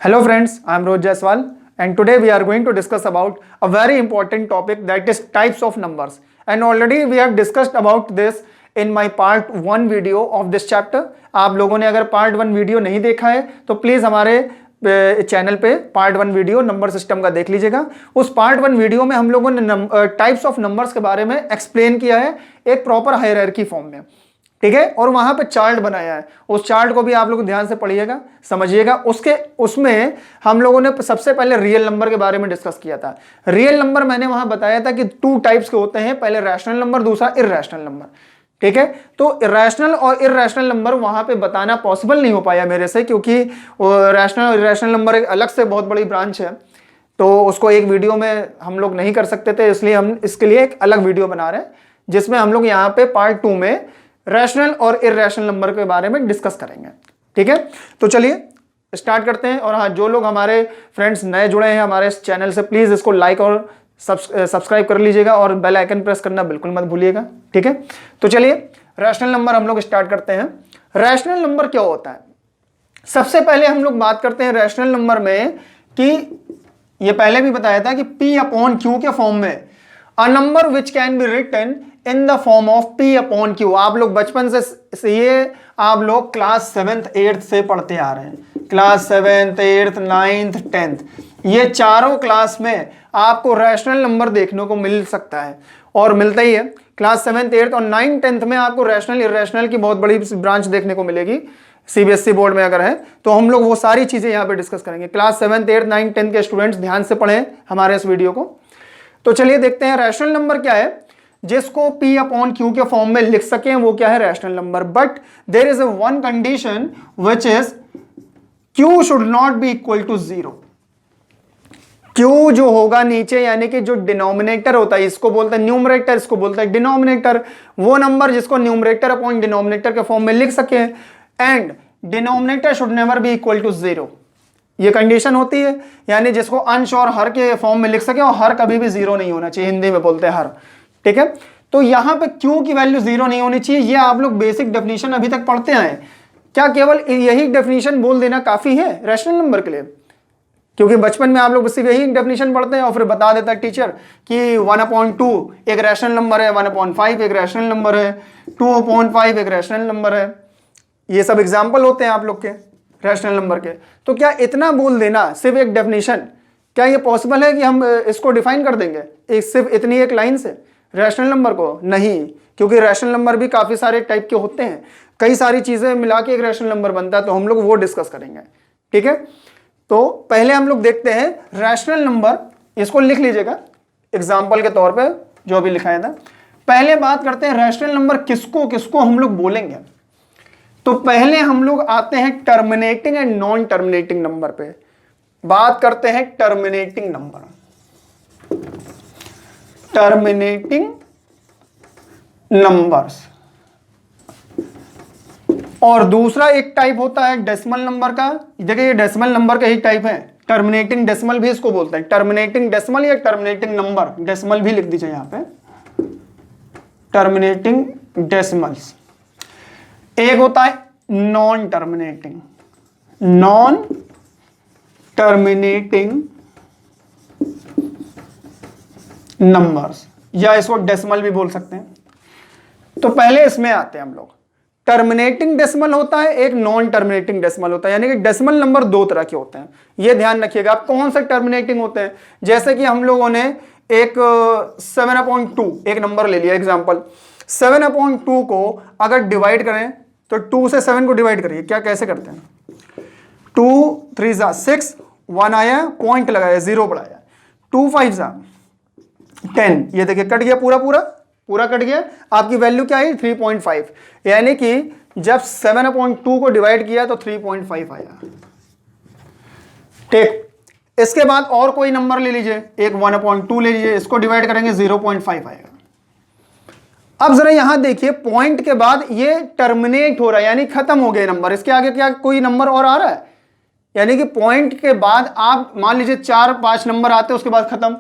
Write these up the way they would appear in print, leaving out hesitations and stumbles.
Hello friends, I am Rohit Jaiswal and today we are going to discuss about a very important topic, that is types of numbers. And already we have discussed about this in my part 1 video of this chapter. आप लोगों ने अगर part 1 video नहीं देखा है तो please हमारे channel पे पार्ट 1 वीडियो नंबर सिस्टम का देख लीजिएगा। उस पार्ट 1 वीडियो में हम लोगों ने टाइप्स ऑफ नंबर्स के बारे में एक्सप्लेन किया है एक प्रॉपर हायरार्की फॉर्म में, ठीक है। और वहां पे चार्ट बनाया है, उस चार्ट को भी आप लोग ध्यान से पढ़िएगा, समझिएगा। उसमें हम लोगों ने सबसे पहले रियल नंबर के बारे में डिस्कस किया था। रियल नंबर मैंने वहां बताया था कि 2 टाइप्स के होते हैं, पहले रैशनल नंबर, दूसरा इररेशनल नंबर, ठीक है। तो रैशनल और इररेशनल नंबर वहां पे बताना पॉसिबल नहीं हो पाया मेरे से, क्योंकि रैशनल और इररेशनल नंबर एक अलग से बहुत बड़ी ब्रांच है, तो उसको एक वीडियो में हम लोग नहीं कर सकते थे, इसलिए हम इसके लिए एक अलग वीडियो बना रहे हैं जिसमें हम लोग यहाँ पे पार्ट 2 में रैशनल और इररेशनल नंबर के बारे में डिस्कस करेंगे, ठीक है। तो चलिए स्टार्ट करते हैं। और हाँ, जो लोग हमारे फ्रेंड्स नए जुड़े हैं हमारे इस चैनल से, प्लीज इसको लाइक और सब्सक्राइब कर लीजिएगा और बेल आइकन प्रेस करना बिल्कुल मत भूलिएगा, ठीक है। तो चलिए रैशनल नंबर हम लोग स्टार्ट करते हैं। रैशनल नंबर क्या होता है? सबसे पहले हम लोग बात करते हैं रैशनल नंबर में कि ये पहले भी बताया था कि P अपॉन Q के फॉर्म में a number which can be written in the form of P upon Q। आप लोग बचपन से ये आप लोग क्लास 7th 8th से पढ़ते आ रहे हैं। Class 7th 8th 9th 10th ये चारों क्लास में आपको रैशनल नंबर देखने को मिल सकता है और मिलता ही है। क्लास 7th 8th और 9th 10th में आपको रैशनल इररेशनल की बहुत बड़ी ब्रांच देखने को मिलेगी। सीबीएसई बोर्ड में अगर है तो हम लोग वो सारी चीजें यहाँ पे डिस्कस करेंगे। Class 7th 8th 9th 10th के स्टूडेंट्स ध्यान से पढ़ें हमारे इस वीडियो को। तो चलिए देखते हैं रैशनल नंबर क्या है जिसको P अपॉन Q के फॉर्म में लिख सकें, वो क्या है rational number. But there is a one condition which is Q should not be equal to 0। Q जो होगा नीचे, यानी कि जो डिनोमिनेटर होता है, इसको बोलते हैं न्यूमरेटर, इसको बोलते हैं डिनोमिनेटर, वो नंबर जिसको न्यूमरेटर अपॉन डिनोमिनेटर के फॉर्म में लिख सके, and denominator should never be equal to 0। ये कंडीशन होती है, यानी जिसको अंश और हर के फॉर्म में लिख सके, और हर कभी भी 0 नहीं होना चाहिए, हिंदी में बोलते हैं हर, ठीक है। तो यहां पे Q की वैल्यू 0 नहीं होनी चाहिए। ये आप लोग बेसिक डेफिनेशन अभी तक पढ़ते आए। क्या केवल यही डेफिनेशन बोल देना काफी है रैशनल नंबर के लिए? क्योंकि बचपन में आप लोग सिर्फ यही डेफिनेशन पढ़ते हैं और फिर बता देता है टीचर कि 1/2 एक रैशनल नंबर है, 1/5 एक रैशनल नंबर है, 2/5 एक रैशनल नंबर है। ये सब एग्जाम्पल होते हैं आप लोग के रैशनल नंबर के। तो क्या इतना बोल देना सिर्फ एक डेफिनेशन, क्या ये पॉसिबल है कि हम इसको डिफाइन कर देंगे सिर्फ इतनी एक लाइन से रैशनल नंबर को? नहीं, क्योंकि रैशनल नंबर भी काफी सारे टाइप के होते हैं, कई सारी चीजें मिला के एक रैशनल नंबर बनता है, तो हम लोग वो डिस्कस करेंगे, ठीक है। तो पहले हम लोग देखते हैं रैशनल नंबर, इसको लिख लीजिएगा एग्जाम्पल के तौर पे जो अभी लिखाया था। पहले बात करते हैं रैशनल नंबर किसको किसको हम लोग बोलेंगे। तो पहले हम लोग आते हैं terminating and non terminating number पे। बात करते हैं टर्मिनेटिंग नंबर, टर्मिनेटिंग नंबर्स। और दूसरा एक टाइप होता है डेसिमल नंबर का। देखिए ये डेसिमल नंबर का ही टाइप है, टर्मिनेटिंग डेसिमल भी इसको बोलते हैं। टर्मिनेटिंग डेसिमल या टर्मिनेटिंग नंबर, डेसिमल भी लिख दीजिए यहां पे, टर्मिनेटिंग डेसिमल्स। एक होता है non terminating, non terminating numbers, या इसको डेसिमल भी बोल सकते हैं। तो पहले इसमें आते हैं हम लोग। टर्मिनेटिंग डेसिमल होता है, एक नॉन टर्मिनेटिंग डेसिमल होता है, यानी कि डेसिमल नंबर 2 तरह के होते हैं। ये ध्यान रखिएगा आप कौन सा टर्मिनेटिंग होते हैं। जैसे कि हम लोगों ने एक 7/2 एक नंबर ले लिया एग्जांपल। 7/2 को अगर डिवाइड करें तो 2 से 7 को डिवाइड करिए, क्या कैसे करते हैं? 2 3 6, 1 आया, पॉइंट लगाया, 0 बढ़ाया, 2 5 10, ये देखिए कट गया, पूरा कट गया। आपकी वैल्यू क्या आई? 3.5। यानी कि जब 7/2 को डिवाइड किया तो 3.5 आया, ठीक। इसके बाद और कोई नंबर ले लीजिए, एक 1/2 ले लीजिए, इसको डिवाइड करेंगे 0.5 आएगा। अब जरा यहां देखिए, पॉइंट के बाद ये टर्मिनेट हो रहा है, यानी खत्म हो गया नंबर। इसके आगे क्या कोई नंबर और आ रहा है? यानी कि पॉइंट के बाद आप मान लीजिए 4-5 नंबर आते हैं, उसके बाद खत्म,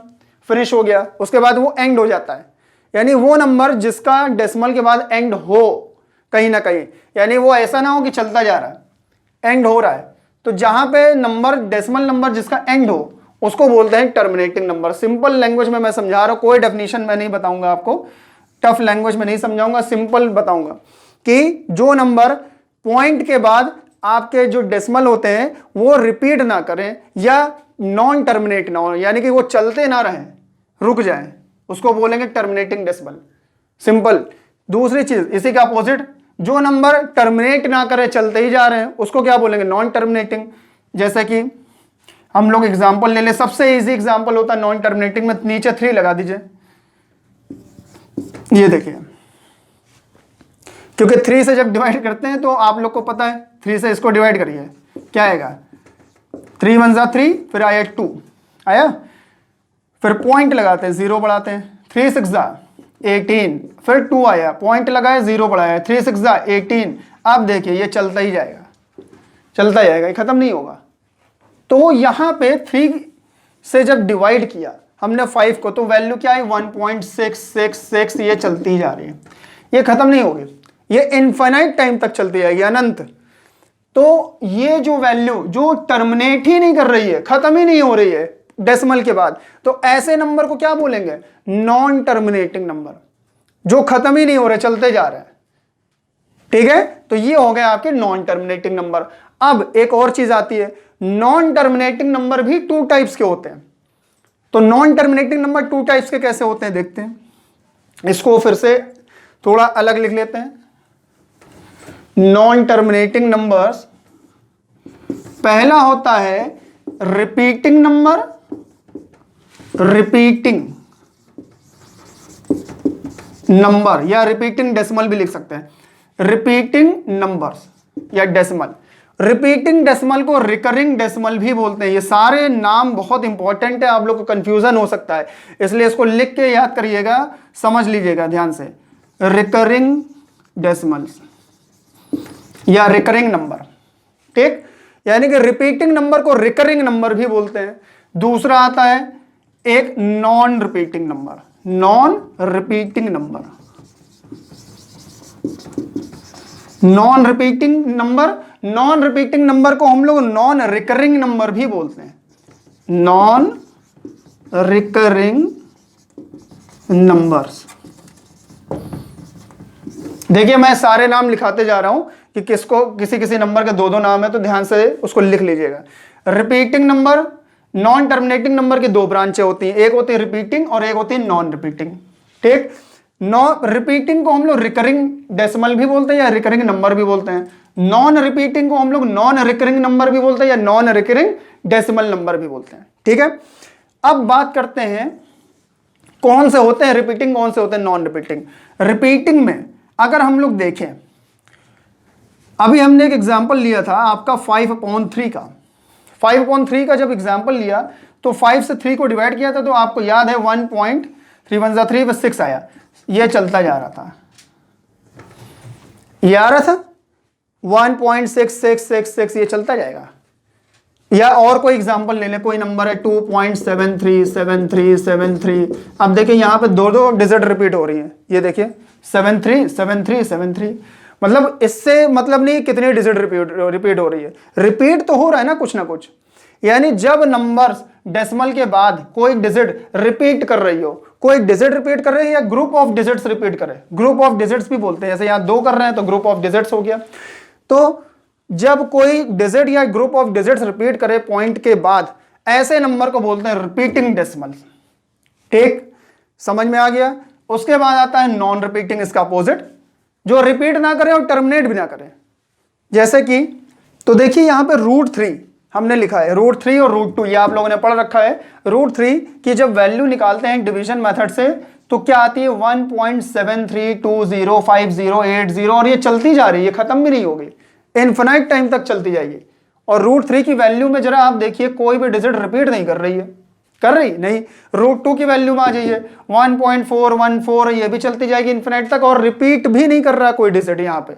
फिनिश हो गया, उसके बाद वो एंड हो जाता है। यानी वो नंबर जिसका डेसिमल के बाद एंड हो कहीं ना कहीं, यानी वो ऐसा ना हो कि चलता जा रहा है, एंड हो रहा है, तो जहां पे नंबर डेसिमल नंबर जिसका एंड हो उसको बोलते हैं टर्मिनेटिंग नंबर। सिंपल लैंग्वेज में मैं समझा रहा हूं, कोई डेफिनेशन मैं नहीं बताऊंगा आपको, टफ लैंग्वेज में नहीं समझाऊंगा, सिंपल बताऊंगा कि जो नंबर पॉइंट के बाद आपके जो डेसिमल होते हैं वो रिपीट ना करें या नॉन टर्मिनेट ना हो, यानी कि वो चलते ना रहें, रुक जाएं, उसको बोलेंगे टर्मिनेटिंग डेसिमल। सिंपल। दूसरी चीज इसी का अपोजिट, जो नंबर टर्मिनेट ना करे चलते ही जा रहे हैं उसको क्या बोलेंगे? Non terminating. जैसे कि हम लोग एग्जांपल ले लें, सबसे इजी एग्जांपल होता है नॉन टर्मिनेटिंग में, नीचे 3 लगा दीजिए, ये देखिए, क्योंकि 3 से जब डिवाइड करते हैं तो आप लोग को पता है 3 से इसको डिवाइड करिए, क्या आएगा? 3 1 जा 3, फिर आया 2 आया, फिर पॉइंट लगाते हैं, 0 बढ़ाते हैं, 3 6 जा 18, फिर 2 आया, पॉइंट लगाया, 0 बढ़ाया, 3 6 जा 18। अब देखिए ये चलता ही जाएगा, चलता जाएगा, ये खत्म नहीं होगा। तो यहां पे 3 से जब डिवाइड किया हमने 5 को, तो वैल्यू क्या है? 1.666, ये चलती जा रही है, ये खत्म नहीं होगी, ये इनफाइनाइट टाइम तक चलती जाएगी, अनंत। तो ये जो वैल्यू जो टर्मिनेट ही नहीं कर रही है, खत्म ही नहीं हो रही है डेसिमल के बाद, तो ऐसे नंबर को क्या बोलेंगे? नॉन टर्मिनेटिंग नंबर, जो खत्म ही नहीं हो रहे, चलते जा रहे हैं। ठीक है, तो ये हो गया आपके नॉन टर्मिनेटिंग नंबर। अब एक और चीज आती है, नॉन टर्मिनेटिंग नंबर भी 2 टाइप्स के होते हैं। तो नॉन टर्मिनेटिंग नंबर 2 टाइप्स के कैसे होते हैं देखते हैं, इसको फिर से थोड़ा अलग लिख लेते हैं। नॉन टर्मिनेटिंग नंबर्स, पहला होता है रिपीटिंग नंबर, रिपीटिंग नंबर या रिपीटिंग डेसिमल भी लिख सकते हैं, रिपीटिंग नंबर्स या डेसिमल। रिपीटिंग डेसिमल को रिकरिंग डेसिमल भी बोलते हैं। ये सारे नाम बहुत इंपॉर्टेंट है, आप लोग को कंफ्यूजन हो सकता है, इसलिए इसको लिख के याद करिएगा, समझ लीजिएगा ध्यान से। रिकरिंग डेसिमल्स या रिकरिंग नंबर, ठीक, यानी कि रिपीटिंग नंबर को रिकरिंग नंबर भी बोलते हैं। दूसरा आता है एक non repeating number, non repeating number, non repeating number, non repeating number को हम लोग नॉन रिकरिंग नंबर भी बोलते हैं, नॉन रिकरिंग नंबर्स। देखिए मैं सारे नाम लिखाते जा रहा हूं कि किसको, किसी किसी नंबर के 2-2 नाम है, तो ध्यान से उसको लिख लीजिएगा। Repeating number, non terminating number की 2 ब्रांचें होती हैं, एक होती है रिपीटिंग और एक होती है नॉन रिपीटिंग। ठीक, रिपीटिंग को हम लोग रिकरिंग डेसिमल भी बोलते हैं या रिकरिंग नंबर भी बोलते हैं। नॉन रिपीटिंग को हम लोग नॉन रिकरिंग नंबर भी बोलते हैं या नॉन रिकरिंग डेसिमल नंबर भी बोलते हैं। ठीक है, अब बात करते हैं कौन से होते हैं रिपीटिंग, कौन से होते हैं नॉन रिपीटिंग। रिपीटिंग में अगर हम लोग देखें, अभी हमने एक एग्जांपल लिया था आपका 5/3 का। 5/3 का जब एग्जांपल लिया तो 5 से 3 को डिवाइड किया था, तो आपको याद है 1.3 1 जा 3 6 आया, ये चलता जा रहा था, ये आ रहा था 1.6666, ये चलता जाएगा। या और कोई एग्जांपल ले लें, कोई नंबर है 2.737373। अब देखिए यहां पे 2 डिजिट रिपीट हो रही हैं, ये देखिए 737373, मतलब इससे मतलब नहीं कितनी डिजिट रिपीट हो रही है, रिपीट तो हो रहा है ना कुछ ना कुछ। यानी जब नंबर्स डेसिमल के बाद कोई डिजिट रिपीट कर रही हो, कोई डिजिट रिपीट कर रही है या ग्रुप ऑफ डिजिट्स रिपीट करे, ग्रुप ऑफ डिजिट्स भी बोलते हैं, जैसे यहां 2 कर रहे हैं तो ग्रुप ऑफ डिजिट्स हो गया। तो जब कोई डिजिट या ग्रुप ऑफ डिजिट्स रिपीट करे पॉइंट के बाद, ऐसे नंबर को बोलते हैं रिपीटिंग डेसिमल। ठीक, समझ में आ गया। उसके बाद आता है नॉन रिपीटिंग, इसका अपोजिट, जो रिपीट ना करे और टर्मिनेट भी ना करे। जैसे कि, तो देखिए यहां पे √3 हमने लिखा है, √3 और √2, ये आप लोगों ने पढ़ रखा है। √3 की जब वैल्यू निकालते हैं डिवीजन मेथड से तो क्या आती है 1.73205080, और ये चलती जा रही है, ये खत्म भी नहीं होगी, इनफिनाइट टाइम तक चलती जाएगी। और √3 की वैल्यू में जरा आप देखिए कोई भी डिजिट रिपीट नहीं कर रही है, कर रही नहीं। √2 की वैल्यू में आ जाइए 1.414, ये भी चलती जाएगी इनफिनाइट तक, और रिपीट भी नहीं कर रहा कोई डिजिट। यहां पे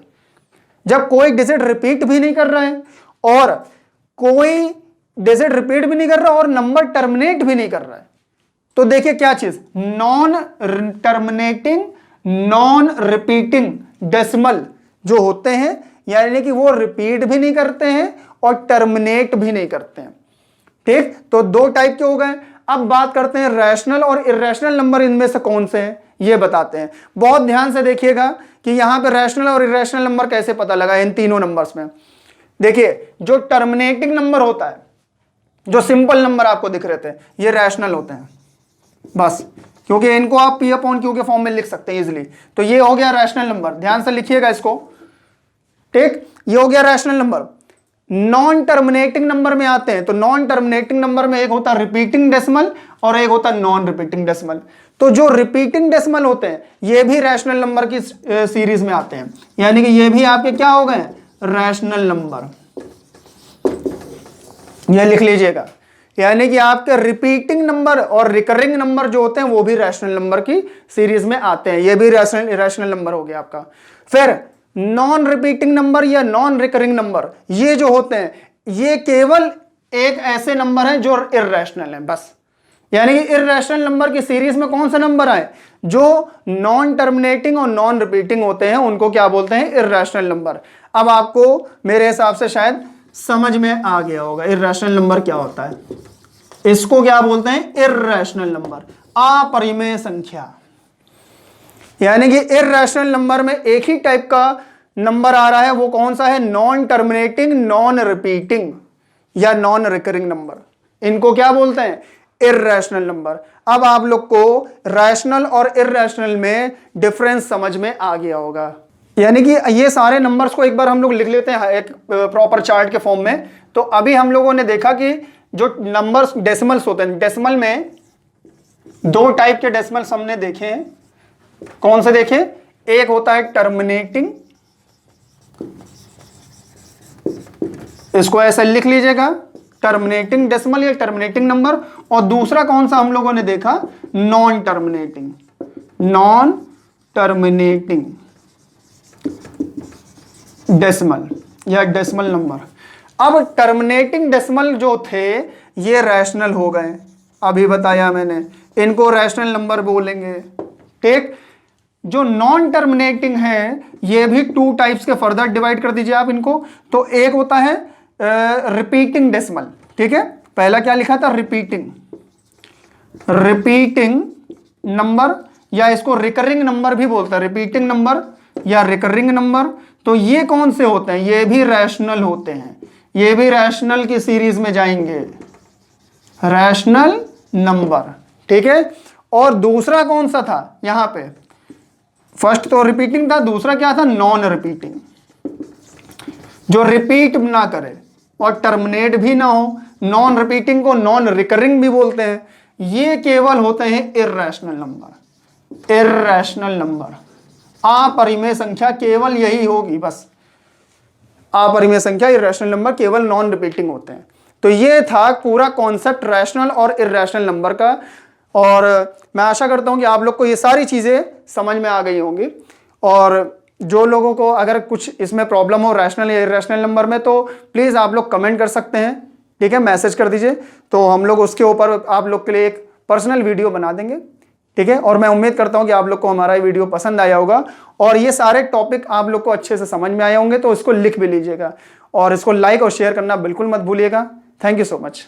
जब कोई डिजिट रिपीट भी नहीं कर रहा है और कोई डिजिट रिपीट भी नहीं कर रहा और नंबर टर्मिनेट भी नहीं कर रहा है, तो देखिए क्या चीज, non terminating non repeating decimal जो होते हैं, यानी कि वो रिपीट भी नहीं करते हैं और टर्मिनेट भी नहीं करते हैं। ठीक, तो दो टाइप के हो गए। अब बात करते हैं रैशनल और इर्रेशनल नंबर, इनमें से कौन से हैं ये बताते हैं। बहुत ध्यान से देखिएगा कि यहां पे रैशनल और इर्रेशनल नंबर कैसे पता लगा इन तीनों नंबर्स में। देखिए, जो टर्मिनेटिंग नंबर होता है, जो सिंपल नंबर आपको दिख रहे थे, ये रैशनल होते हैं बस, क्योंकि इनको आप P अपॉन Q के फॉर्म में लिख सकते हैं इजिली। तो ये हो गया रैशनल नंबर, ध्यान से लिखिएगा इसको। ठीक, ये हो गया rational number. Non terminating number में आते हैं, तो नॉन टर्मिनेटिंग नंबर में एक होता है रिपीटिंग डेसिमल और एक होता है नॉन रिपीटिंग डेसिमल। तो जो रिपीटिंग डेसिमल होते हैं ये भी रैशनल नंबर की सीरीज में आते हैं, यानी कि ये भी आपके क्या हो गए, रैशनल नंबर। यह लिख लीजिएगा, यानी कि आपके रिपीटिंग नंबर और रिकरिंग नंबर जो होते हैं वो भी रैशनल नंबर की सीरीज में आते हैं। ये भी रैशनल नंबर हो गया आपका। फिर नॉन रिपीटिंग नंबर या नॉन रिकरिंग नंबर, ये जो होते हैं ये केवल एक ऐसे नंबर हैं जो इर्रेशनल हैं बस। यानी कि इर्रेशनल नंबर की सीरीज में कौन सा नंबर आए, जो नॉन टर्मिनेटिंग और नॉन रिपीटिंग होते हैं उनको क्या बोलते हैं, इर्रेशनल नंबर। अब आपको मेरे हिसाब से शायद समझ में आ गया होगा इर्रेशनल नंबर क्या होता है। इसको क्या बोलते हैं, इर्रेशनल नंबर, अपरिमेय संख्या। यानी कि इर्रेशनल नंबर में एक ही टाइप का नंबर आ रहा है, वो कौन सा है, नॉन टर्मिनेटिंग, नॉन रिपीटिंग या नॉन रिकरिंग नंबर। इनको क्या बोलते हैं, इर्रेशनल नंबर। अब आप लोग को रैशनल और इर्रेशनल में डिफरेंस समझ में आ गया होगा। यानी कि ये सारे नंबर्स को एक बार हम लोग लिख लेते हैं एक प्रॉपर चार्ट के फॉर्म में। तो अभी हम लोगों ने देखा कि जो नंबर्स डेसिमल्स होते हैं, डेसिमल में दो टाइप के डेसिमल्स हमने देखे हैं। कौन से देखे, एक होता है टर्मिनेटिंग, इसको ऐसे लिख लीजिएगा, टर्मिनेटिंग डेसिमल या टर्मिनेटिंग नंबर। और दूसरा कौन सा हम लोगों ने देखा, non terminating, non terminating decimal या डेसिमल नंबर। अब टर्मिनेटिंग डेसिमल जो थे ये रैशनल हो गए, अभी बताया मैंने, इनको रैशनल नंबर बोलेंगे। ठीक, जो नॉन टर्मिनेटिंग है ये भी टू टाइप्स के फर्दर डिवाइड कर दीजिए आप इनको। तो एक होता है रिपीटिंग डेसिमल। ठीक है, पहला क्या लिखा था, रिपीटिंग नंबर, या इसको रिकरिंग नंबर भी बोलता है, रिपीटिंग नंबर या रिकरिंग नंबर। तो ये कौन से होते हैं, ये भी रैशनल होते हैं, ये भी रैशनल की सीरीज में जाएंगे, रैशनल नंबर। ठीक है, और दूसरा कौन सा था यहां पे, फर्स्ट तो रिपीटिंग था, दूसरा क्या था, नॉन रिपीटिंग, जो रिपीट ना करे और टर्मिनेट भी ना हो। नॉन रिपीटिंग को नॉन रिकरिंग भी बोलते हैं। ये केवल होते हैं इर्रेशनल नंबर, इर्रेशनल नंबर, अपरिमेय संख्या केवल यही होगी बस, अपरिमेय संख्या, इर्रेशनल नंबर केवल नॉन रिपीटिंग होते हैं। तो ये था पूरा कॉन्सेप्ट रैशनल और इर्रेशनल नंबर का। और मैं आशा करता हूं कि आप लोग को ये सारी चीजें समझ में आ गई होंगी। और जो लोगों को अगर कुछ इसमें प्रॉब्लम हो रैशनल या इर्रेशनल नंबर में, तो प्लीज आप लोग कमेंट कर सकते हैं। ठीक है, मैसेज कर दीजिए, तो हम लोग उसके ऊपर आप लोग के लिए एक पर्सनल वीडियो बना देंगे। ठीक है, और मैं उम्मीद करता हूं कि आप लोग को हमारा ये वीडियो पसंद आया होगा और ये सारे टॉपिक आप लोग को अच्छे से समझ में आए होंगे। तो इसको लिख भी लीजिएगा और इसको लाइक और शेयर करना बिल्कुल मत भूलिएगा। Thank you so much.